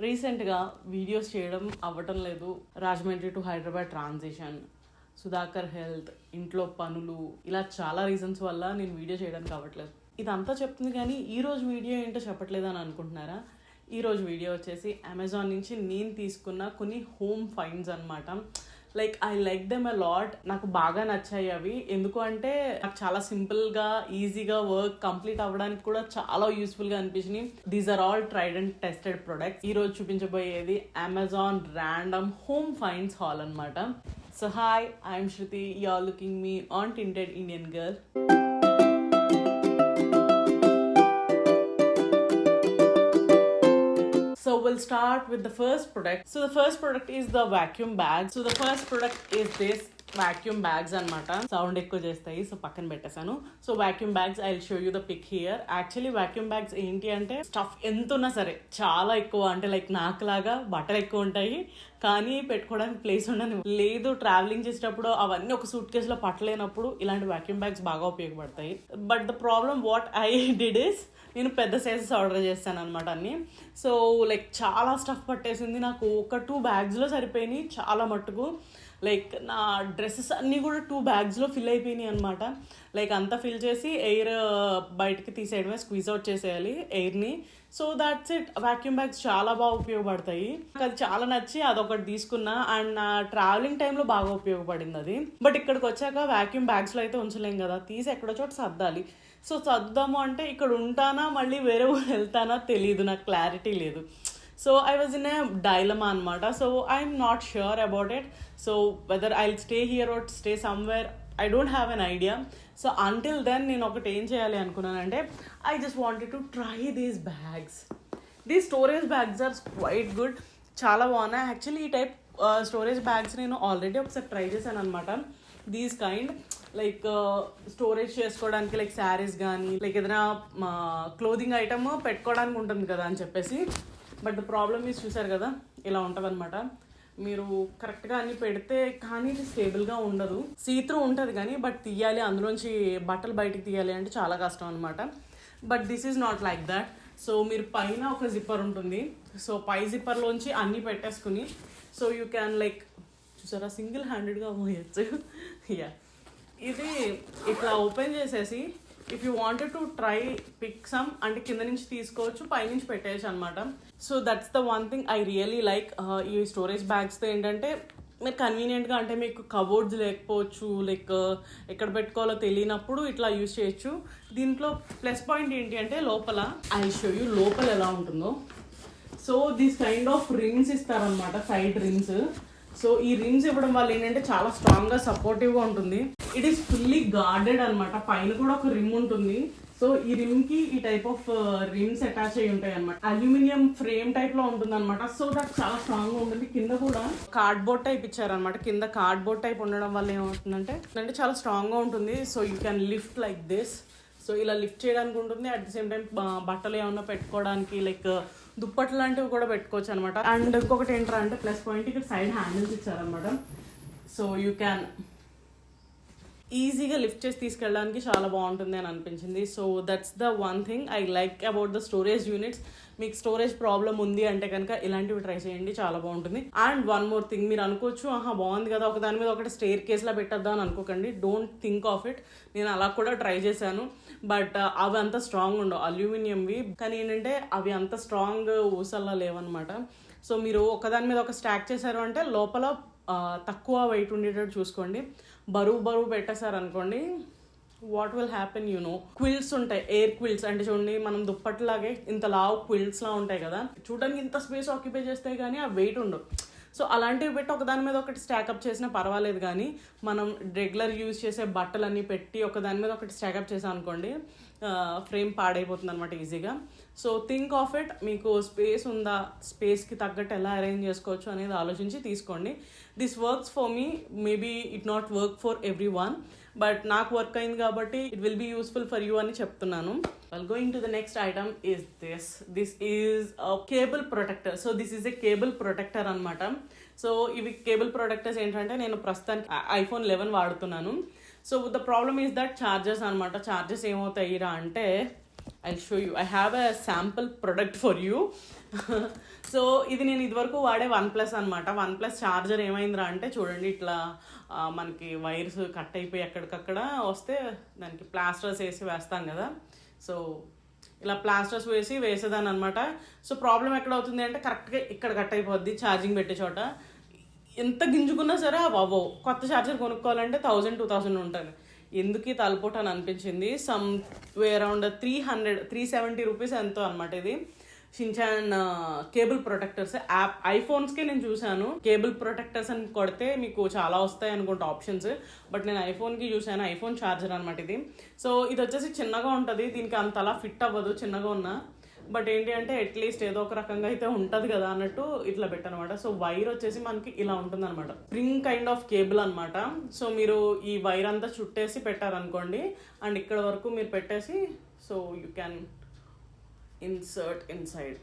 రీసెంట్గా వీడియోస్ చేయడం అవ్వటం లేదు. Rajahmundry to Hyderabad transition, Sudhakar health, ఇంట్లో పనులు, ఇలా చాలా రీజన్స్ వల్ల నేను వీడియో చేయడానికి అవ్వట్లేదు. ఇదంతా చెప్తుంది కానీ ఈరోజు వీడియో ఏంటో చెప్పట్లేదు అని అనుకుంటున్నారా? ఈరోజు వీడియో వచ్చేసి అమెజాన్ నుంచి నేను తీసుకున్న కొన్ని హోమ్ ఫైండ్స్ అనమాట. Like I like them a lot. నాకు బాగా నచ్చాయి అవి. ఎందుకు అంటే నాకు చాలా సింపుల్గా ఈజీగా వర్క్ కంప్లీట్ అవ్వడానికి కూడా చాలా యూస్ఫుల్గా అనిపించినాయి. These are all tried and tested products. ఈరోజు చూపించబోయేది Amazon random home finds haul అనమాట. So hi, I'm Shruti. You are looking me on tinted Indian girl. So we'll start with the first product. So the first product is the vacuum bag. So the first product is this vacuum bags అనమాట. Sound ఎక్కువ చేస్తాయి, so పక్కన పెట్టేశాను. So vacuum bags, I'll show you the pic here. Actually vacuum bags ఏంటి అంటే stuff ఎంత ఉన్నా సరే చాలా ఎక్కువ, అంటే లైక్ నాకులాగా బట్టలు ఎక్కువ ఉంటాయి కానీ పెట్టుకోవడానికి ప్లేస్ ఉండదు. లేదు ట్రావెలింగ్ చేసేటప్పుడు అవన్నీ ఒక సూట్ కేసులో పట్టలేనప్పుడు ఇలాంటి vacuum bags బాగా ఉపయోగపడతాయి. But the problem what I did is, నేను పెద్ద సైజెస్ ఆర్డర్ చేస్తాను అనమాట అన్ని. సో లైక్ చాలా స్టఫ్ పట్టేసింది. నాకు ఒక 2 బ్యాగ్స్లో సరిపోయినాయి చాలా మట్టుకు. లైక్ నా డ్రెస్సెస్ అన్నీ కూడా 2 బ్యాగ్స్లో ఫిల్ అయిపోయినాయి అనమాట. లైక్ అంతా ఫిల్ చేసి ఎయిర్ బయటకి తీసేయడమే, స్క్వీజ్ అవుట్ చేసేయాలి ఎయిర్ని. So that's it. Vacuum bags చాలా బాగా ఉపయోగపడతాయి. నాకు అది చాలా నచ్చి అదొకటి తీసుకున్నా. అండ్ నా ట్రావెలింగ్ టైంలో బాగా ఉపయోగపడింది అది. బట్ ఇక్కడికి వచ్చాక వాక్యూమ్ బ్యాగ్స్లో అయితే ఉంచలేం కదా, తీసి ఎక్కడో చోట సర్దాలి. సో చదువుదాము అంటే ఇక్కడ ఉంటానా మళ్ళీ వేరే ఊరు వెళ్తానా తెలియదు, నాకు క్లారిటీ లేదు. So I was in a dilemma అనమాట. So I'm not sure about it. So whether I stay here or stay somewhere, I don't have an idea. So until then నేను ఒకటి ఏం చేయాలి అనుకున్నానంటే, I just wanted to try these bags. These storage bags are quite good, చాలా బాగున్నాయి. Actually ఈ type storage bags నేను already ఒకసారి ట్రై చేశాను అనమాట. దీస్ కైండ్ లైక్ స్టోరేజ్ చేసుకోవడానికి, లైక్ శారీస్ కానీ లైక్ ఏదైనా క్లోదింగ్ ఐటమ్ పెట్టుకోవడానికి ఉంటుంది కదా అని చెప్పేసి. బట్ ద ప్రాబ్లమ్ ఈజ్, చూసారు కదా ఇలా ఉంటుంది అనమాట. మీరు కరెక్ట్గా అన్ని పెడితే కానీ ఇది స్టేబుల్గా ఉండదు. సీత్రూ ఉంటుంది కానీ బట్ తీయాలి, అందులోంచి బట్టలు బయటికి తీయాలి అంటే చాలా కష్టం అనమాట. But this is not like that. So మీరు పైన ఒక జిప్పర్ ఉంటుంది. సో పై జిప్పర్లోంచి అన్నీ పెట్టేసుకుని, సో యూ క్యాన్ లైక్ చూసారా సింగిల్ హ్యాండెడ్గా పోయచ్చు. యా, ఇది ఇట్లా ఓపెన్ చేసేసి if you wanted to try pick some అంటే కింద నుంచి తీసుకోవచ్చు, పైనుంచి పెట్టేయచ్చు అనమాట. So that's the one thing I really like. ఈ స్టోరేజ్ బ్యాగ్స్తో ఏంటంటే మీరు కన్వీనియంట్గా, అంటే మీకు కబోర్డ్స్ లేకపోవచ్చు, లైక్ ఎక్కడ పెట్టుకోవాలో తెలియనప్పుడు ఇట్లా యూజ్ చేయొచ్చు. దీంట్లో ప్లస్ పాయింట్ ఏంటి అంటే లోపల ఐ షో యూ లోపల ఎలా ఉంటుందో. So these kind of rings ఇస్తారనమాట, సైడ్ రింగ్స్. సో ఈ రిమ్స్ ఇవ్వడం వల్ల ఏంటంటే చాలా స్ట్రాంగ్గా సపోర్టివ్గా ఉంటుంది. ఇట్ ఈస్ ఫుల్లీ గార్డెడ్ అనమాట. పైన కూడా ఒక రిమ్ ఉంటుంది. సో ఈ రిమ్కి ఈ టైప్ ఆఫ్ రిమ్స్ అటాచ్ అయ్యి ఉంటాయి అనమాట. అల్యూమినియం ఫ్రేమ్ టైప్లో ఉంటుంది అనమాట. సో దట్ చాలా స్ట్రాంగ్గా ఉంటుంది. కింద కూడా కార్డ్బోర్డ్ టైప్ ఇచ్చారనమాట. కింద కార్డ్బోర్డ్ టైప్ ఉండడం వల్ల ఏమవుతుందంటే చాలా స్ట్రాంగ్గా ఉంటుంది. So you can lift like this. So ఇలా లిఫ్ట్ చేయడానికి ఉంటుంది. అట్ ది సేమ్ టైం బట్టలు ఏమన్నా పెట్టుకోవడానికి, లైక్ దుప్పట్లు లాంటివి కూడా పెట్టుకోవచ్చు అనమాట. అండ్ ఇంకొకటి ఏంట్రా అంటే ప్లస్ పాయింట్, ఇక్కడ సైడ్ హ్యాండిల్స్ ఇచ్చారనమాట. సో యూ క్యాన్ ఈజీగా లిఫ్ట్ చేసి తీసుకెళ్ళడానికి చాలా బాగుంటుంది అని అనిపించింది. So that's the one thing I like about the storage units. మీకు స్టోరేజ్ ప్రాబ్లం ఉంది అంటే కనుక ఇలాంటివి ట్రై చేయండి, చాలా బాగుంటుంది. అండ్ వన్ మోర్ థింగ్, మీరు అనుకోవచ్చు బాగుంది కదా ఒక దాని మీద ఒకటి స్టేర్ కేస్లా పెట్టద్దా అని అనుకోకండి. Don't think of it. నేను అలా కూడా ట్రై చేశాను. బట్ అవి అంత స్ట్రాంగ్ ఉండవు, అల్యూమినియంవి. కానీ ఏంటంటే అవి అంత స్ట్రాంగ్ ఊసల్లా లేవన్నమాట. సో మీరు ఒకదాని మీద ఒక స్టాక్ చేశారు అంటే లోపల తక్కువ వెయిట్ ఉండేటట్టు చూసుకోండి. బరువు పెట్టేశారు అనుకోండి, what will happen you know. Quills ఉంటాయి, ఎయిర్ క్విల్స్ అంటే చూడండి, మనం దుప్పట్లాగే ఇంత లావు క్విల్స్లా ఉంటాయి కదా, చూడడానికి ఇంత స్పేస్ ఆక్యుపై చేస్తాయి కానీ ఆ వెయిట్ ఉండవు. సో అలాంటివి పెట్టి ఒకదాని మీద ఒకటి స్టాకప్ చేసినా పర్వాలేదు. కానీ మనం రెగ్యులర్ యూజ్ చేసే బట్టలన్నీ పెట్టి ఒకదాని మీద ఒకటి స్టాకప్ చేసాం అనుకోండి, ఫ్రేమ్ పాడైపోతుంది అనమాట ఈజీగా. So think of it. మీకు స్పేస్ ఉందా, స్పేస్కి తగ్గట్టు ఎలా అరేంజ్ చేసుకోవచ్చు అనేది ఆలోచించి తీసుకోండి. This works for me, maybe it not work for everyone, but నాకు వర్క్ అయింది కాబట్టి it will be useful for you అని చెప్తున్నాను. Well, going to the next item is this. This is a cable protector. So this is a cable protector అనమాట. So ఇవి cable protectors ఏంటంటే నేను ప్రస్తుతానికి iPhone 11 వాడుతున్నాను. So the problem is that charges అనమాట. Charges ఏమవుతాయిరా అంటే I'll show you. I have a sample product for you. So ఇది నేను ఇదివరకు వాడే OnePlus అనమాట. OnePlus ఛార్జర్ ఏమైందిరా అంటే చూడండి ఇట్లా మనకి వైర్స్ కట్ అయిపోయి ఎక్కడికక్కడ వస్తే దానికి ప్లాస్టర్స్ వేసి వేస్తాం కదా. సో ఇలా ప్లాస్టర్స్ వేసేదాన్ని అనమాట. సో ప్రాబ్లం ఎక్కడ అవుతుంది అంటే కరెక్ట్గా ఇక్కడ కట్ అయిపోద్ది ఛార్జింగ్ పెట్టే చోట. ఎంత గింజుకున్నా సరే అవ్వవు. కొత్త ఛార్జర్ కొనుక్కోవాలంటే 1000-2000 ఉంటుంది. ఎందుకు తలపోటు అని అనిపించింది. సమ్ అరౌండ్ 370 రూపీస్ ఎంతో అనమాట. ఇది షిన్చాన్ కేబుల్ ప్రొటెక్టర్స్ యాప్. ఐఫోన్స్కే నేను చూశాను కేబుల్ ప్రొటెక్టర్స్ అని కొడితే మీకు చాలా వస్తాయి అనుకుంటా ఆప్షన్స్. బట్ నేను ఐఫోన్కి చూశాను. ఐఫోన్ ఛార్జర్ అనమాట ఇది. సో ఇది వచ్చేసి చిన్నగా ఉంటుంది. దీనికి అంతలా ఫిట్ అవ్వదు చిన్నగా ఉన్నా. బట్ ఏంటి అంటే అట్లీస్ట్ ఏదో ఒక రకంగా అయితే ఉంటుంది కదా అన్నట్టు ఇట్లా పెట్టనమాట. సో వైర్ వచ్చేసి మనకి ఇలా ఉంటుంది అనమాట. స్ప్రింగ్ కైండ్ ఆఫ్ కేబుల్ అనమాట. సో మీరు ఈ వైర్ అంతా చుట్టేసి పెట్టారనుకోండి అండ్ ఇక్కడ వరకు మీరు పెట్టేసి so you can insert inside.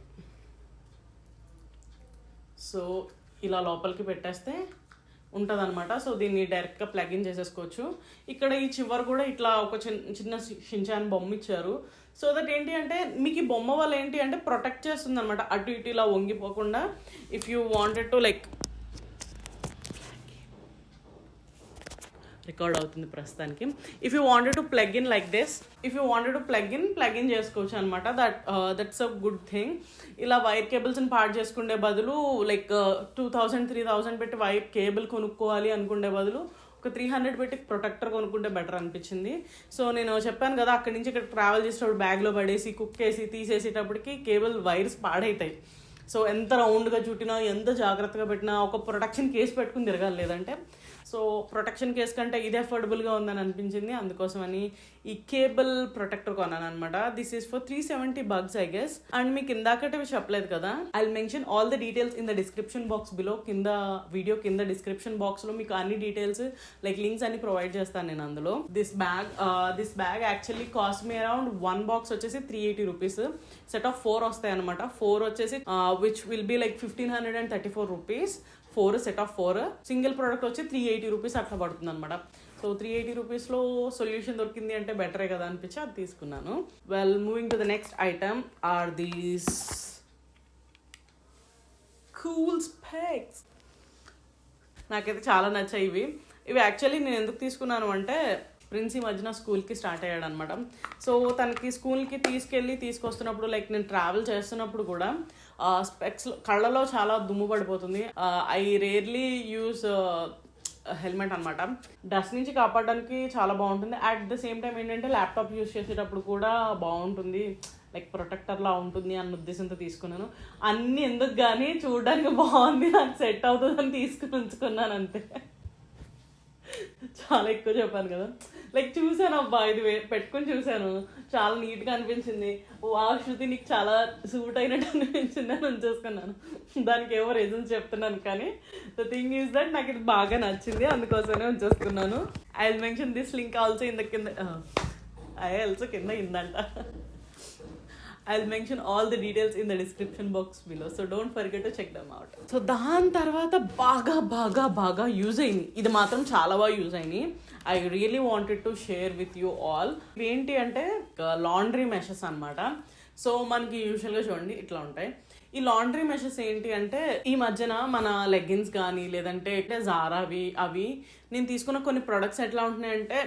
So ఇలా లోపలికి పెట్టేస్తే ఉంటుంది అనమాట. సో దీన్ని డైరెక్ట్గా ప్లగ్ ఇన్ చేసేసుకోవచ్చు. ఇక్కడ ఈ చివరి కూడా ఇట్లా ఒక చిన్న షిన్చాన్ బొమ్మ ఇచ్చారు. సో దట్ ఏంటి అంటే మీకు ఈ బొమ్మ వల్ల ఏంటి అంటే ప్రొటెక్ట్ చేస్తుంది అనమాట, అటు ఇటు ఇలా వంగిపోకుండా. If you wanted to like record అవుతుంది ప్రస్తుతానికి. If you wanted to plug in like this, if you wanted to plug in చేసుకోవచ్చు అనమాట. That's a good thing. ఇలా వైర్ కేబుల్స్ని పార్ట్ చేసుకునే బదులు లైక్ 2000-3000 పెట్టి వైర్ కేబుల్ కొనుక్కోవాలి అనుకునే బదులు ఒక 300 పెట్టి ప్రొటెక్టర్ కొనుక్కుంటే బెటర్ అనిపించింది. సో నేను చెప్పాను కదా అక్కడి నుంచి ఇక్కడ ట్రావెల్ చేసేటప్పుడు బ్యాగ్లో పడేసి కుక్కేసి తీసేసేటప్పటికి కేబుల్ వైర్స్ పాడవుతాయి. సో ఎంత రౌండ్గా చుట్టినా ఎంత జాగ్రత్తగా పెట్టినా ఒక ప్రొటెక్షన్ కేసు పెట్టుకుని తిరగాలి. లేదంటే సో ప్రొటెక్షన్ కేస్ కంటే ఇది అఫోర్డబుల్గా ఉందని అనిపించింది. అందుకోసమని ఈ కేబుల్ ప్రొటెక్టర్ కొన్నాను అనమాట. This is for $370 I guess. And మీకు ఇందాకటే చెప్పలేదు కదా, I mention all the details in the description box below. కింద వీడియో కింద డిస్క్రిప్షన్ బాక్స్లో మీకు అన్ని డీటెయిల్స్ లైక్ లింక్స్ అన్ని ప్రొవైడ్ చేస్తాను నేను అందులో. This bag actually cost me around 1 box వచ్చేసి 380 రూపీస్. సెట్ ఆఫ్ 4 వస్తాయి అనమాట. 4 వచ్చేసి which will be like 1534 rupees. 4 set of 4. Single product వచ్చి 380 రూపీస్ అట్లా పడుతుంది అనమాట. సో 380 రూపీస్లో సొల్యూషన్ దొరికింది అంటే బెటరే కదా అనిపించి అది తీసుకున్నాను. Well, moving to the next item are these cool specs. నాకైతే చాలా నచ్చాయి ఇవి. యాక్చువల్లీ నేను ఎందుకు తీసుకున్నాను అంటే ప్రిన్స్ ఈ మధ్యన స్కూల్కి స్టార్ట్ అయ్యాడు అనమాట. సో తనకి స్కూల్కి తీసుకొస్తున్నప్పుడు లైక్ నేను ట్రావెల్ చేస్తున్నప్పుడు కూడా స్పెక్స్ కళ్ళలో చాలా దుమ్ము పడిపోతుంది. ఐ రేర్లీ యూస్ హెల్మెట్ అనమాట. డస్ట్ నుంచి కాపాడడానికి చాలా బాగుంటుంది. అట్ ద సేమ్ టైం ఏంటంటే ల్యాప్టాప్ యూస్ చేసేటప్పుడు కూడా బాగుంటుంది, లైక్ ప్రొటెక్టర్లా ఉంటుంది అన్న ఉద్దేశంతో తీసుకున్నాను. అన్నీ ఎందుకు కానీ చూడడానికి బాగుంది, నాకు సెట్ అవుతుందని తీసుకుని ఉంచుకున్నాను అంతే. చాలా ఎక్కువ చెప్పాను కదా. లైక్ చూసాను, అబ్బా ఇది పెట్టుకుని చూసాను, చాలా నీట్గా అనిపించింది. శృతి నీకు చాలా సూట్ అయినట్టు అనిపించింది అని ఉంచేసుకున్నాను. దానికి ఏవో రీజన్స్ చెప్తున్నాను కానీ ద థింగ్ ఈజ్ దట్ నాకు ఇది బాగా నచ్చింది, అందుకోసమే ఉంచేసుకున్నాను. I will mention this link also in the కింద ఇందంట. I'll mention all the details in the description box below. So don't forget to check them out. So దాని తర్వాత బాగా యూజ్ అయింది. ఇది మాత్రం చాలా బాగా యూజ్ అయినాయి. I really wanted to share with you all. ఏంటి అంటే లాండ్రీ మెషెస్ అనమాట. సో మనకి యూజువల్గా చూడండి ఇట్లా ఉంటాయి. ఈ లాండ్రీ మెషెస్ ఏంటి అంటే ఈ మధ్యన మన లెగ్గిన్స్ కానీ లేదంటే జారావి అవి నేను తీసుకున్న కొన్ని ప్రొడక్ట్స్ ఎట్లా ఉంటున్నాయంటే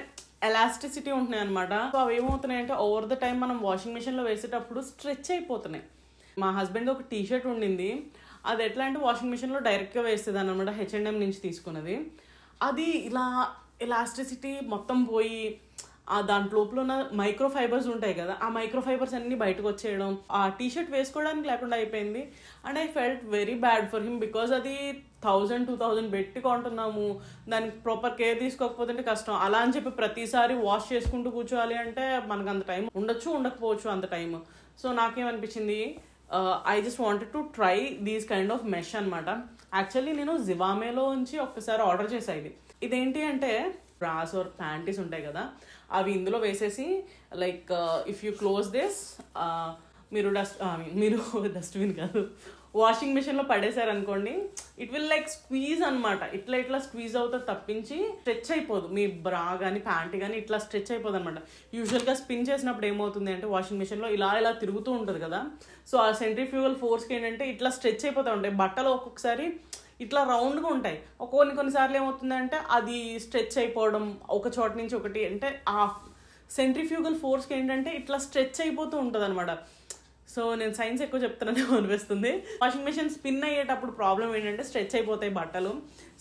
ఎలాస్టిసిటీ ఉంటున్నాయి అనమాట. సో అవి ఏమవుతున్నాయంటే ఓవర్ ద టైం మనం వాషింగ్ మిషన్లో వేసేటప్పుడు స్ట్రెచ్ అయిపోతున్నాయి. మా హస్బెండ్ ఒక టీషర్ట్ ఉండింది, అది ఎట్లా అంటే వాషింగ్ మిషన్లో డైరెక్ట్గా వేసేదాన్ని అనమాట. H&M నుంచి తీసుకున్నది. అది ఇలా ఎలాస్టిసిటీ మొత్తం పోయి దాంట్లో ఉన్న మైక్రో ఫైబర్స్ ఉంటాయి కదా, ఆ మైక్రో ఫైబర్స్ అన్ని బయటకు వచ్చేయడం, ఆ టీషర్ట్ వేసుకోవడానికి లేకుండా అయిపోయింది. And I felt very bad for him because అది 1000-2000 పెట్టి కొంటున్నాము, దానికి ప్రాపర్ కేర్ తీసుకోకపోతే కష్టం. అలా అని చెప్పి ప్రతిసారి వాష్ చేసుకుంటూ కూర్చోవాలి అంటే మనకు అంత టైం ఉండకపోవచ్చు అంత టైం. సో నాకేమనిపించింది, I just wanted to try these kind of mesh అనమాట. యాక్చువల్లీ నేను జివామేలో నుంచి ఒక్కసారి ఆర్డర్ చేసాను. ఇదేంటి అంటే బ్రాస్ ఆర్ ప్యాంటీస్ ఉంటాయి కదా, అవి ఇందులో వేసేసి like if you close this మీరు డస్ట్బిన్ కాదు వాషింగ్ మిషన్లో పడేశారనుకోండి, ఇట్ విల్ లైక్ స్క్వీజ్ అనమాట. ఇట్లా స్క్వీజ్ అవుతుంది తప్పించి స్ట్రెచ్ అయిపోదు. మీ బ్రా కానీ ప్యాంట్ కానీ ఇట్లా స్ట్రెచ్ అయిపోదు అనమాట. యూజువల్గా స్పిన్ చేసినప్పుడు ఏమవుతుంది అంటే వాషింగ్ మిషన్లో ఇలా తిరుగుతూ ఉంటుంది కదా, సో ఆ సెంట్రిఫ్యూగల్ ఫోర్స్కి ఏంటంటే ఇట్లా స్ట్రెచ్ అయిపోతూ ఉంటాయి బట్టలు. ఒక్కొక్కసారి ఇట్లా రౌండ్గా ఉంటాయి, కొన్నిసార్లు ఏమవుతుందంటే అది స్ట్రెచ్ అయిపోవడం ఒక చోట నుంచి ఒకటి, అంటే ఆ సెంట్రిఫ్యూగల్ ఫోర్స్కి ఏంటంటే ఇట్లా స్ట్రెచ్ అయిపోతూ ఉంటుంది అనమాట. సో నేను సైన్స్ ఎక్కువ చెప్తానని అనిపిస్తుంది. వాషింగ్ మిషన్ స్పిన్ అయ్యేటప్పుడు ప్రాబ్లం ఏంటంటే స్ట్రెచ్ అయిపోతాయి బట్టలు.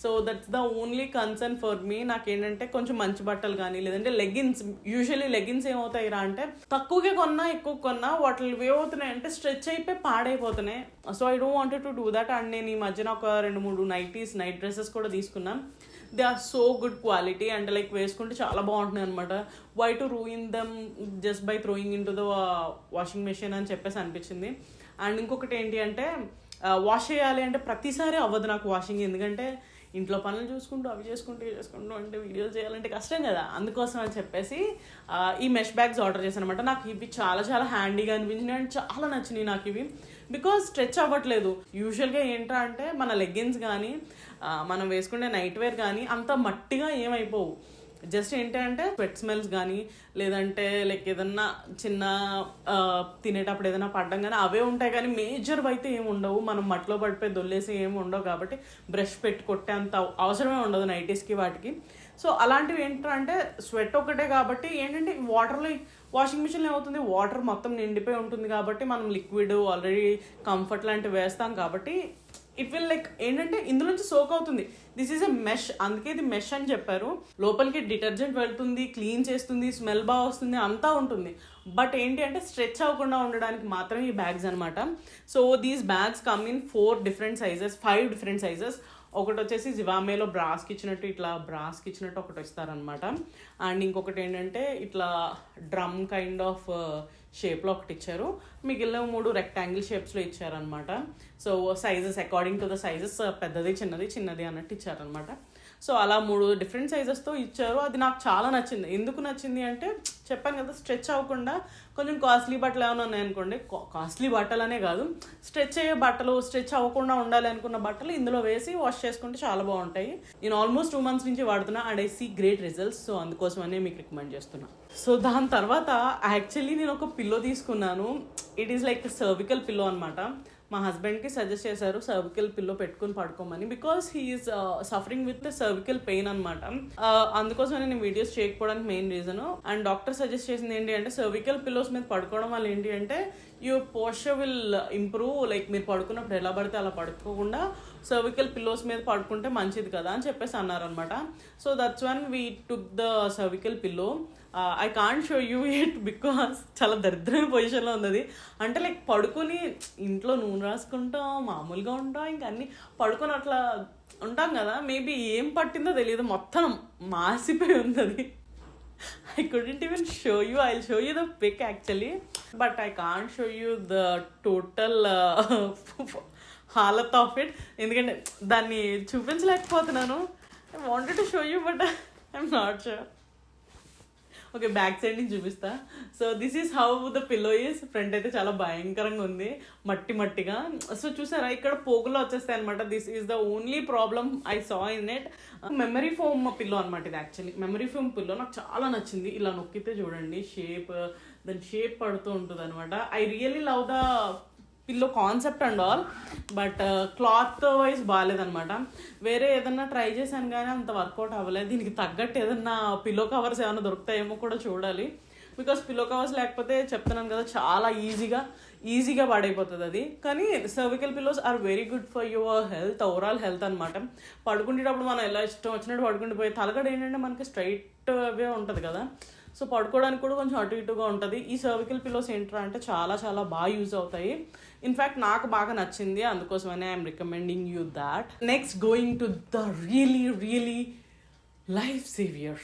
So that's the only concern for me. నాకేంటంటే కొంచెం మంచి బట్టలు కానీ లేదంటే లెగిన్స్, యూజువల్లీ లెగిన్స్ ఏమవుతాయి రా అంటే తక్కువగా కొన్నా ఎక్కువ కొన్నా వాటి ఏమవుతున్నాయి అంటే స్ట్రెచ్ అయిపోయి పాడైపోతున్నాయి. So I don't wanted to do that. And నేను ఈ మధ్యన ఒక 2-3 నైట్ డ్రెస్సెస్ కూడా తీసుకున్నాను. They are so good quality and like వేసుకుంటే చాలా బాగుంటున్నాయి అనమాట. Why to ruin them just by throwing in to the washing machine అని చెప్పేసి అనిపించింది. అండ్ ఇంకొకటి ఏంటి అంటే వాష్ చేయాలి అంటే ప్రతిసారి అవ్వదు నాకు వాషింగ్, ఎందుకంటే ఇంట్లో పనులు చూసుకుంటూ అవి చేసుకుంటూ అంటే వీడియోలు చేయాలంటే కష్టం కదా. అందుకోసం అని చెప్పేసి ఈ మెష్ బ్యాగ్స్ ఆర్డర్ చేశాను అనమాట. నాకు ఇవి చాలా చాలా హ్యాండీగా అనిపించినాయి అండ్ చాలా నచ్చినాయి నాకు ఇవి, బికాజ్ స్ట్రెచ్ అవ్వట్లేదు. యూజువల్గా ఏంటంటే అంటే మన లెగ్గిన్స్ కానీ మనం వేసుకునే నైట్ వేర్ కానీ అంత మట్టిగా ఏమైపోవు. జస్ట్ ఏంటంటే స్వెట్ స్మెల్స్ కానీ లేదంటే లైక్ ఏదన్నా చిన్న తినేటప్పుడు ఏదైనా పడ్డం కానీ అవే ఉంటాయి, కానీ మేజర్ అయితే ఏమి ఉండవు. మనం మట్లో పడిపోయి దొల్లేసి ఏమి ఉండవు కాబట్టి బ్రష్ పెట్టి కొట్టే అంత అవసరమే ఉండదు నైటీస్కి వాటికి. సో అలాంటివి ఏంటంటే స్వెట్ ఒకటే కాబట్టి ఏంటంటే వాటర్లో వాషింగ్ మిషన్లో ఏమవుతుంది, వాటర్ మొత్తం నిండిపోయి ఉంటుంది కాబట్టి మనం లిక్విడ్ ఆల్రెడీ కంఫర్ట్ లాంటివి వేస్తాం కాబట్టి ఇట్ విల్ లైక్ ఏంటంటే ఇందులో నుంచి సోక్ అవుతుంది. దిస్ ఈజ్ ఎ మెష్, అందుకే ఇది మెష్ అని చెప్పారు. లోపలికి డిటర్జెంట్ వెళ్తుంది, క్లీన్ చేస్తుంది, స్మెల్ బాగా వస్తుంది, అంతా ఉంటుంది. బట్ ఏంటి అంటే స్ట్రెచ్ అవ్వకుండా ఉండడానికి మాత్రమే ఈ బ్యాగ్స్ అనమాట. So these bags come in 5 different sizes. ఒకటి వచ్చేసి జివామేలో బ్రాస్కి ఇచ్చినట్టు ఒకటి ఇస్తారనమాట. అండ్ ఇంకొకటి ఏంటంటే ఇట్లా డ్రమ్ కైండ్ ఆఫ్ షేప్లో ఒకటి ఇచ్చారు. మిగిలిన 3 రెక్టాంగిల్ షేప్స్లో ఇచ్చారనమాట. So sizes according to the sizes పెద్దది చిన్నది అన్నట్టు ఇచ్చారనమాట. సో అలా 3 different sizesతో ఇచ్చారు. అది నాకు చాలా నచ్చింది. ఎందుకు నచ్చింది అంటే చెప్పాను కదా, స్ట్రెచ్ అవ్వకుండా కొంచెం కాస్ట్లీ బట్టలు ఏమైనా ఉన్నాయనుకోండి, కాస్ట్లీ బట్టలు అనే కాదు, స్ట్రెచ్ అయ్యే బట్టలు, స్ట్రెచ్ అవ్వకుండా ఉండాలి అనుకున్న బట్టలు ఇందులో వేసి వాష్ చేసుకుంటే చాలా బాగుంటాయి. నేను ఆల్మోస్ట్ 2 months నుంచి వాడుతున్నా and I see great results. So అందుకోసమనే మీకు రికమెండ్ చేస్తున్నా. సో దాని తర్వాత యాక్చువల్లీ నేను ఒక పిల్లో తీసుకున్నాను. It is like cervical pillow అనమాట. మా హస్బెండ్కి సజెస్ట్ చేశారు సర్వికల్ పిల్లో పెట్టుకుని పడుకోమని, because he's suffering with cervical pain అనమాట. అందుకోసం నేను వీడియోస్ చేయకపోవడానికి main reason. And doctor suggest చేసింది ఏంటి అంటే సర్వికల్ పిల్లోస్ మీద పడుకోవడం వల్ల ఏంటి అంటే your posture will improve. Like మీరు పడుకున్నప్పుడు ఎలా పడితే అలా పడుకోకుండా సర్వికల్ పిల్లోస్ మీద పడుకుంటే మంచిది కదా అని చెప్పేసి అన్నారనమాట. So that's one we took the cervical pillow. I can't show you it because చాలా దరిద్రమైన పొజిషన్లో ఉంది అది. అంటే లైక్ పడుకొని ఇంట్లో నూనె రాసుకుంటాం, మామూలుగా ఉంటాం, ఇంకా అన్నీ పడుకొని అట్లా ఉంటాం కదా, మేబీ ఏం పట్టిందో తెలియదు, మొత్తం మాసిపోయి ఉంది అది. I couldn't even show you. I'll show you the pic actually, but I can't show you the total halat of it. ఎందుకంటే దాన్ని చూపించలేకపోతున్నాను. I wanted to show you but I'm not sure. Okay, back side నుంచి చూపిస్తా. So this is how the pillow is. Front అయితే చాలా భయంకరంగా ఉంది, మట్టిగా. So చూసారా ఇక్కడ పోగులో వచ్చేస్తాయి అనమాట. This is the only problem I saw in it. Memory foam pillow అనమాట ఇది. యాక్చువల్లీ మెమరీ ఫోమ్ పిల్లో నాకు చాలా నచ్చింది. ఇలా నొక్కితే చూడండి దాని షేప్ పడుతూ ఉంటుంది అనమాట. I really love the pillow concept and all, but cloth wise బాగాలేదనమాట. వేరే ఏదన్నా ట్రై చేశాను కానీ అంత వర్కౌట్ అవ్వలేదు. దీనికి తగ్గట్టు ఏదన్నా పిల్లో కవర్స్ ఏమైనా దొరుకుతాయేమో కూడా చూడాలి. బికాస్ పిల్లో కవర్స్ లేకపోతే చెప్తున్నాను కదా చాలా ఈజీగా పాడైపోతుంది అది. కానీ cervical pillows are very good for your health, overall health అనమాట. పడుకునేటప్పుడు మనం ఎలా ఇష్టం వచ్చినట్టు పడుకుంటూ తలగడ ఏంటంటే మనకి స్ట్రైట్ అవే ఉంటుంది కదా, సో పడుకోవడానికి కూడా కొంచెం అటు ఇటుగా ఉంటుంది. ఈ సర్వికల్ పిల్లోస్ ఏంట్రా అంటే చాలా బాగా యూజ్ అవుతాయి. ఇన్ఫ్యాక్ట్ నాకు బాగా నచ్చింది, అందుకోసమనే I'm recommending you that. Next going to the really life saviour.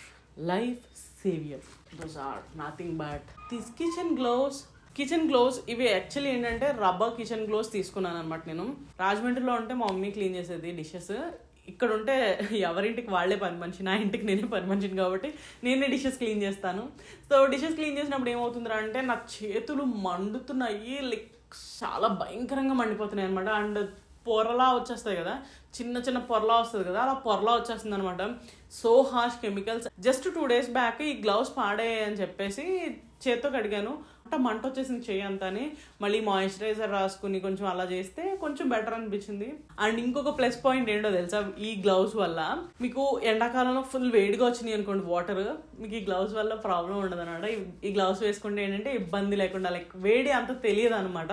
Those are nothing but this kitchen gloves. ఇవి యాక్చువల్లీ ఏంటంటే రబ్బర్ కిచెన్ గ్లోవ్స్ తీసుకున్నాను అనమాట. నేను రాజమండ్రిలో ఉంటే మా మమ్మీ క్లీన్ చేసేది డిషెస్. ఇక్కడ ఉంటే ఎవరింటికి వాళ్ళే పని మనిషి, నా ఇంటికి నేనే పని మనిషిని కాబట్టి నేనే డిషెస్ క్లీన్ చేస్తాను. సో డిషెస్ క్లీన్ చేసినప్పుడు ఏమవుతుందిరా అంటే నా చేతులు మండుతున్నాయి, లైక్ చాలా భయంకరంగా మండిపోతున్నాయి అనమాట. అండ్ పొరలా వచ్చేస్తాయి కదా, చిన్న చిన్న పొరలా వస్తుంది కదా, అలా పొరలా వచ్చేస్తుంది అనమాట. So harsh chemicals. Just 2 days back ఈ గ్లౌస్ పాడాయి అని చెప్పేసి చేత్తో కడిగాను, మంట వచ్చేసింది చెయ్యి అంతా అని. మళ్ళీ మాయిశ్చరైజర్ రాసుకుని కొంచెం అలా చేస్తే కొంచెం బెటర్ అనిపించింది. అండ్ ఇంకొక ప్లస్ పాయింట్ ఏంటో తెలుసా, ఈ గ్లౌస్ వల్ల మీకు ఎండాకాలంలో ఫుల్ వేడిగా వచ్చినాయి అనుకోండి వాటర్, మీకు ఈ గ్లౌస్ వల్ల ప్రాబ్లం ఉండదు అనమాట. ఈ గ్లౌస్ వేసుకుంటే ఏంటంటే ఇబ్బంది లేకుండా, లైక్ వేడి అంత తెలియదు అనమాట.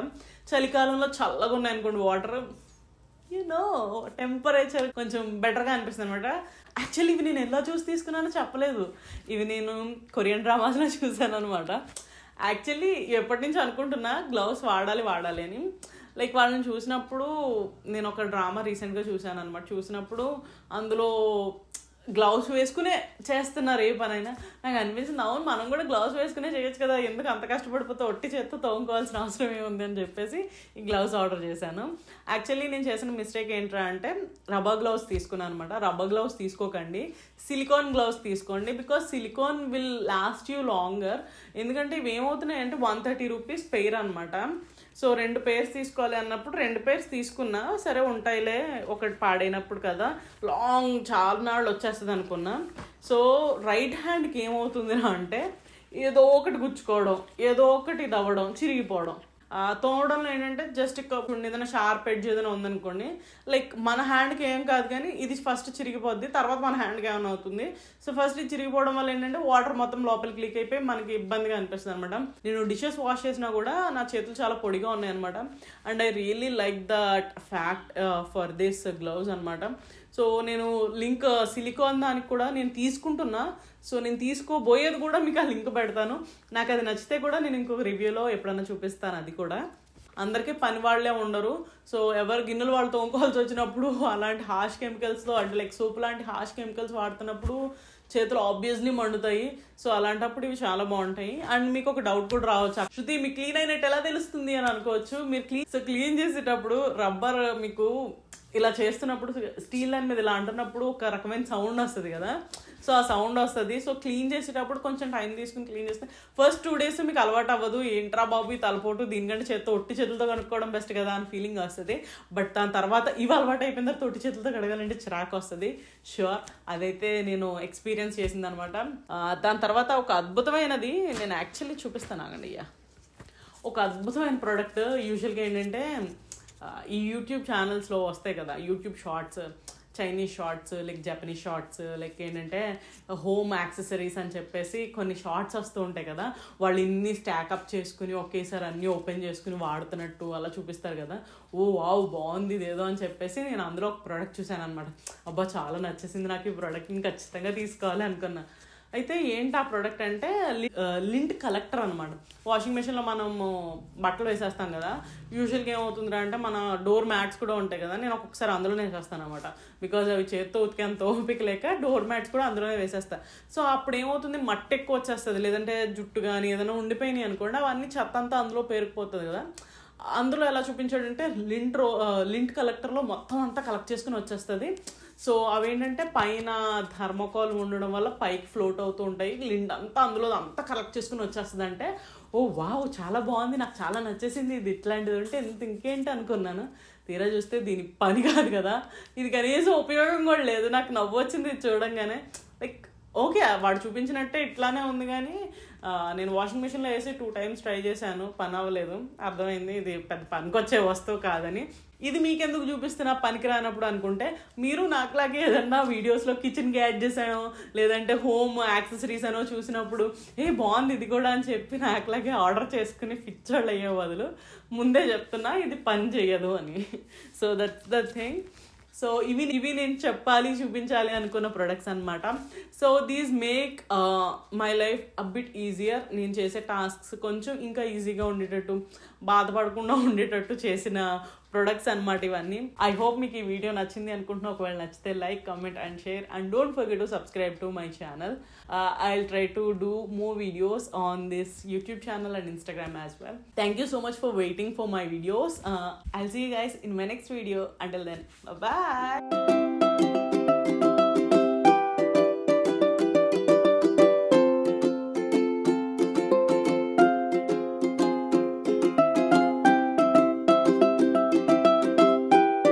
చలికాలంలో చల్లగా ఉన్నాయి అనుకోండి వాటర్, టెంపరేచర్ కొంచెం బెటర్గా అనిపిస్తుంది అనమాట. యాక్చువల్లీ ఇవి నేను ఎలా చూసి తీసుకున్నానో చెప్పలేదు, ఇవి నేను కొరియన్ డ్రామాస్లో చూసాను అనమాట. యాక్చువల్లీ ఎప్పటి నుంచి అనుకుంటున్నా గ్లౌస్ వాడాలి అని. లైక్ వాళ్ళని చూసినప్పుడు, నేను ఒక డ్రామా రీసెంట్గా చూసాను అనమాట. చూసినప్పుడు అందులో గ్లౌస్ వేసుకునే చేస్తున్నారు ఏ పనైనా. నాకు అనిపించింది, అవును మనం కూడా గ్లౌస్ వేసుకునే చేయొచ్చు కదా, ఎందుకు అంత కష్టపడిపోతే ఒట్టి చేత్తో తోముకోవాల్సిన అవసరం ఏముంది అని చెప్పేసి ఈ గ్లౌస్ ఆర్డర్ చేశాను. యాక్చువల్లీ నేను చేసిన మిస్టేక్ ఏంట్రా అంటే రబ్బర్ గ్లౌస్ తీసుకున్నాను అనమాట. రబ్బర్ గ్లౌస్ తీసుకోకండి, సిలికాన్ గ్లౌస్ తీసుకోండి. Because silicon will last you longer. ఎందుకంటే ఇవి ఏమవుతున్నాయి అంటే 130 rupees పెయిర్ అనమాట. సో 2 pairs తీసుకోవాలి అన్నప్పుడు 2 pairs తీసుకున్నా, సరే ఉంటాయిలే ఒకటి పాడైనప్పుడు కదా, లాంగ్ చాలా నాళ్ళు వచ్చేస్తుంది అనుకున్నా. సో రైట్ హ్యాండ్కి ఏమవుతుంది అంటే ఏదో ఒకటి గుచ్చుకోవడం, ఏదో ఒకటి ఇది అవ్వడం, చిరిగిపోవడం. తోమడంలో ఏంటంటే జస్ట్ ఏదైనా షార్ప్ ఎడ్జ్ ఏదైనా ఉందనుకోండి, లైక్ మన హ్యాండ్కి ఏం కాదు కానీ ఇది ఫస్ట్ చిరిగిపోద్ది, తర్వాత మన హ్యాండ్కి ఏమైనా అవుతుంది. సో ఫస్ట్ ఇది చిరిగిపోవడం వల్ల ఏంటంటే వాటర్ మొత్తం లోపలికి లీక్ అయిపోయి మనకి ఇబ్బందిగా అనిపిస్తుంది అనమాట. నేను డిషెస్ వాష్ చేసినా కూడా నా చేతులు చాలా పొడిగా ఉన్నాయి అనమాట. And I really like that fact for this gloves అనమాట. సో నేను లింక్ సిలికాన్ దానికి కూడా నేను తీసుకుంటున్నా. సో నేను తీసుకోబోయేది కూడా మీకు ఆ లింక్ పెడతాను. నాకు అది నచ్చితే కూడా నేను ఇంకొక రివ్యూలో ఎప్పుడన్నా చూపిస్తాను. అది కూడా అందరికీ పని వాళ్ళే ఉండరు. సో ఎవరు గిన్నెలు వాళ్ళు తోముకోవాల్సి వచ్చినప్పుడు అలాంటి హార్ష్ కెమికల్స్తో, అంటే లైక్ సోప్ లాంటి హార్ష్ కెమికల్స్ వాడుతున్నప్పుడు చేతులు ఆబ్వియస్లీ మండుతాయి. సో అలాంటప్పుడు ఇవి చాలా బాగుంటాయి. అండ్ మీకు ఒక డౌట్ కూడా రావచ్చు, శృతి మీకు క్లీన్ అయినట్టు ఎలా తెలుస్తుంది అని అనుకోవచ్చు. మీరు క్లీన్ చేసేటప్పుడు రబ్బర్ మీకు ఇలా చేస్తున్నప్పుడు, స్టీల్ దాని మీద ఇలా అంటున్నప్పుడు ఒక రకమైన సౌండ్ వస్తుంది కదా, సో ఆ సౌండ్ వస్తుంది. సో క్లీన్ చేసేటప్పుడు కొంచెం టైం తీసుకుని క్లీన్ చేస్తే ఫస్ట్ 2 days మీకు అలవాటు అవ్వదు. ఏంట్రా బాబు ఈ తలపోటు, దీనికంటే చేత్తో ఒట్టి చేతులతో కనుక్కోవడం బెస్ట్ కదా అని ఫీలింగ్ వస్తుంది. బట్ దాని తర్వాత ఇవి అలవాటు అయిపోయిన తర్వాత ఒట్టి చేతులతో కడగాలంటే చిరాకు వస్తుంది. షూర్, అదైతే నేను ఎక్స్పీరియన్స్ చేసింది అనమాట. దాని తర్వాత ఒక అద్భుతమైనది నేను యాక్చువల్లీ చూపిస్తాను ఆగండి. ఒక అద్భుతమైన ప్రోడక్ట్. యూజువల్గా ఏంటంటే ఈ యూట్యూబ్ ఛానల్స్లో వస్తాయి కదా, YouTube shorts, Chinese shorts, like Japanese shorts, like ఏంటంటే హోమ్ యాక్సెసరీస్ అని చెప్పేసి కొన్ని షార్ట్స్ వస్తూ ఉంటాయి కదా, వాళ్ళు ఇన్ని స్టాకప్ చేసుకుని ఒకేసారి అన్నీ ఓపెన్ చేసుకుని వాడుతున్నట్టు అలా చూపిస్తారు కదా. ఓ వావ్ బాగుంది ఇదేదో అని చెప్పేసి నేను అందులో ఒక ప్రోడక్ట్ చూశాను అనమాట. అబ్బా చాలా నచ్చేసింది నాకు, ఈ ప్రోడక్ట్ని ఖచ్చితంగా తీసుకోవాలి అనుకున్నా. అయితే ఏంటి ఆ ప్రోడక్ట్ అంటే లింట్ కలెక్టర్ అనమాట. వాషింగ్ మెషిన్లో మనము బట్టలు వేసేస్తాం కదా, యూజువల్గా ఏమవుతుంది అంటే మన డోర్ మ్యాట్స్ కూడా ఉంటాయి కదా, నేను ఒక్కొక్కసారి అందులోనే వేసేస్తాను అనమాట. బికాజ్ అవి చేత్తో ఉతికేంత ఓపిక లేక డోర్ మ్యాట్స్ కూడా అందులోనే వేసేస్తాను. సో అప్పుడు ఏమవుతుంది, మట్టి ఎక్కువ వచ్చేస్తుంది, లేదంటే జుట్టు కానీ ఏదైనా ఉండిపోయినాయి అనుకోండి, అవన్నీ చెత్త అంతా అందులో పేరుకుపోతుంది కదా. అందులో ఎలా చూపించాడంటే లింట్ కలెక్టర్లో మొత్తం అంతా కలెక్ట్ చేసుకుని వచ్చేస్తుంది. సో అవేంటంటే పైన థర్మోకాల్ ఉండడం వల్ల పైకి ఫ్లోట్ అవుతూ ఉంటాయి, లింట్ అంతా అందులో అంతా కలెక్ట్ చేసుకుని వచ్చేస్తుంది. అంటే ఓ వావ్ చాలా బాగుంది, నాకు చాలా నచ్చేసింది, ఇది ఇట్లాంటిది ఉంటే ఇంకేంటి అనుకున్నాను. తీరా చూస్తే దీని పని కాదు కదా, ఇది కనీసం ఉపయోగం కూడా లేదు. నాకు నవ్వు వచ్చింది ఇది చూడంగానే. లైక్ ఓకే వాడు చూపించినట్టే ఇట్లానే ఉంది, కానీ నేను వాషింగ్ మిషన్లో వేసి 2 times ట్రై చేశాను, పని అవ్వలేదు. అర్థమైంది ఇది పెద్ద పనికొచ్చే వస్తువు కాదని. ఇది మీకెందుకు చూపిస్తున్నా పనికి రానప్పుడు అనుకుంటే, మీరు నాకులాగే ఏదన్నా వీడియోస్లో కిచెన్ గ్యాడ్జెట్స్ అనో లేదంటే హోమ్ యాక్సెసరీస్ అనో చూసినప్పుడు బాగుంది ఇది కూడా అని చెప్పి నాకులాగే ఆర్డర్ చేసుకుని పిచ్చోళ్ళు అయ్యే బదులు ముందే చెప్తున్నా ఇది పని చేయదు అని. So that's the thing. So ఇవి నేను చెప్పాలి చూపించాలి అనుకున్న ప్రొడక్ట్స్ అనమాట. So these make my life a bit easier. నేను చేసే టాస్క్స్ కొంచెం ఇంకా ఈజీగా ఉండేటట్టు, బాధపడకుండా ఉండేటట్టు చేసిన ప్రొడక్ట్స్ అనమాట ఇవన్నీ. ఐ హోప్ మీకు ఈ వీడియో నచ్చింది అనుకుంటున్నా. ఒకవేళ నచ్చితే like, comment and share and don't forget to subscribe to my channel. I'll try to do more videos on this YouTube channel and Instagram as well. Thank you so much for waiting for my videos. I'll see you guys in my next video. Until then, bye bye.